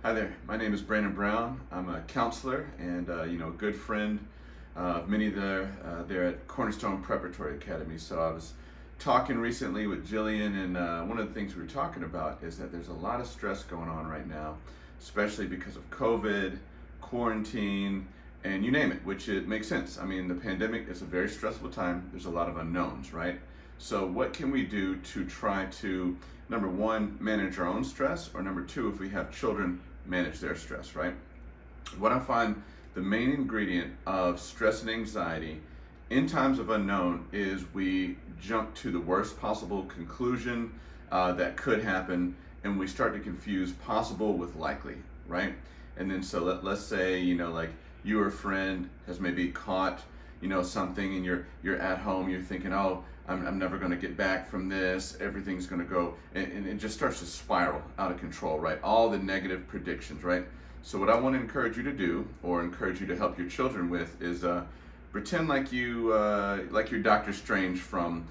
Hi there. My name is Brandon Brown. I'm a counselor and a good friend of many there at Cornerstone Preparatory Academy. So I was talking recently with Jillian, and one of the things we were talking about is that there's a lot of stress going on right now, especially because of COVID, quarantine, and you name it, which it makes sense. I mean, the pandemic is a very stressful time. There's a lot of unknowns, right? So what can we do to try to, number one, manage our own stress, or number two, if we have children, manage their stress, right? What I find the main ingredient of stress and anxiety in times of unknown is we jump to the worst possible conclusion that could happen, and we start to confuse possible with likely, right? And then so let's say, like your friend has maybe caught, something, and you're at home, you're thinking, oh, I'm never going to get back from this, everything's going to go, and it just starts to spiral out of control, right? All the negative predictions, right? So what I want to encourage you to do, or encourage you to help your children with, is pretend like you're Doctor Strange from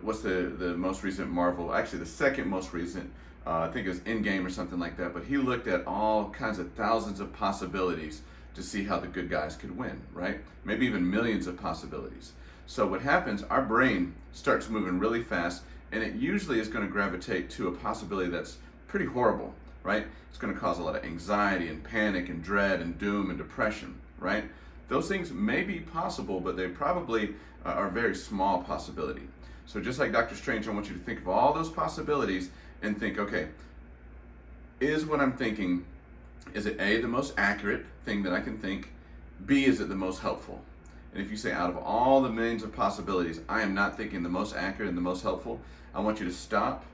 what's the most recent Marvel, actually the second most recent, I think it was Endgame or something like that, but he looked at all kinds of thousands of possibilities to see how the good guys could win, right? Maybe even millions of possibilities. So what happens, our brain starts moving really fast, and it usually is going to gravitate to a possibility that's pretty horrible, right? It's going to cause a lot of anxiety and panic and dread and doom and depression, right? Those things may be possible, but they probably are a very small possibility. So just like Dr. Strange, I want you to think of all those possibilities and think, okay, is what I'm thinking, is it A, the most accurate thing that I can think? B, is it the most helpful? And if you say, out of all the millions of possibilities, I am not thinking the most accurate and the most helpful, I want you to stop.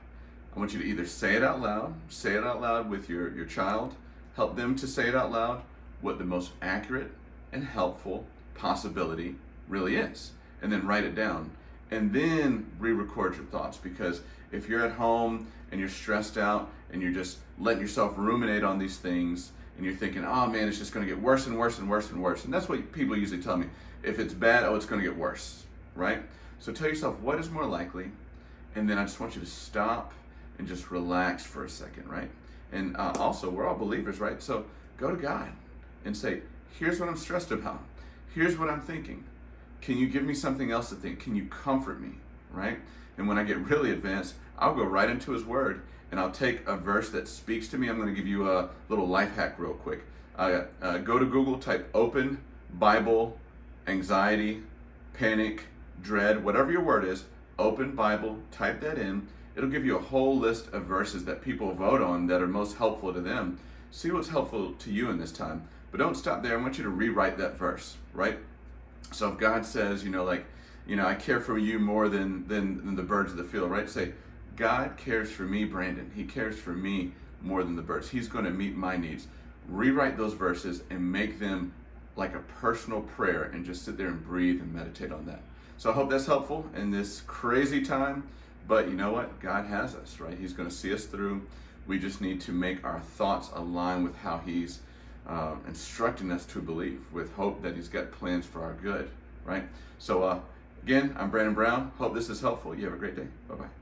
I want you to either say it out loud with your child, help them to say it out loud, what the most accurate and helpful possibility really is, and then write it down, and then re-record your thoughts. Because if you're at home and you're stressed out and you're just letting yourself ruminate on these things, and you're thinking, oh man, it's just going to get worse and worse and worse and worse. And that's what people usually tell me. If it's bad, oh, it's going to get worse, right? So tell yourself what is more likely, and then I just want you to stop and just relax for a second, right? And also, we're all believers, right? So go to God and say, here's what I'm stressed about. Here's what I'm thinking. Can you give me something else to think? Can you comfort me, right? And when I get really advanced, I'll go right into His Word, and I'll take a verse that speaks to me. I'm going to give you a little life hack real quick. Go to Google, type open Bible, anxiety, panic, dread, whatever your word is, open Bible, type that in. It'll give you a whole list of verses that people vote on that are most helpful to them. See what's helpful to you in this time. But don't stop there. I want you to rewrite that verse, right? So if God says, I care for you more than the birds of the field, right? Say, God cares for me, Brandon. He cares for me more than the birds. He's going to meet my needs. Rewrite those verses and make them like a personal prayer, and just sit there and breathe and meditate on that. So I hope that's helpful in this crazy time. But you know what? God has us, right? He's going to see us through. We just need to make our thoughts align with how He's instructing us to believe, with hope that He's got plans for our good, right? So again, I'm Brandon Brown. Hope this is helpful. You have a great day. Bye-bye.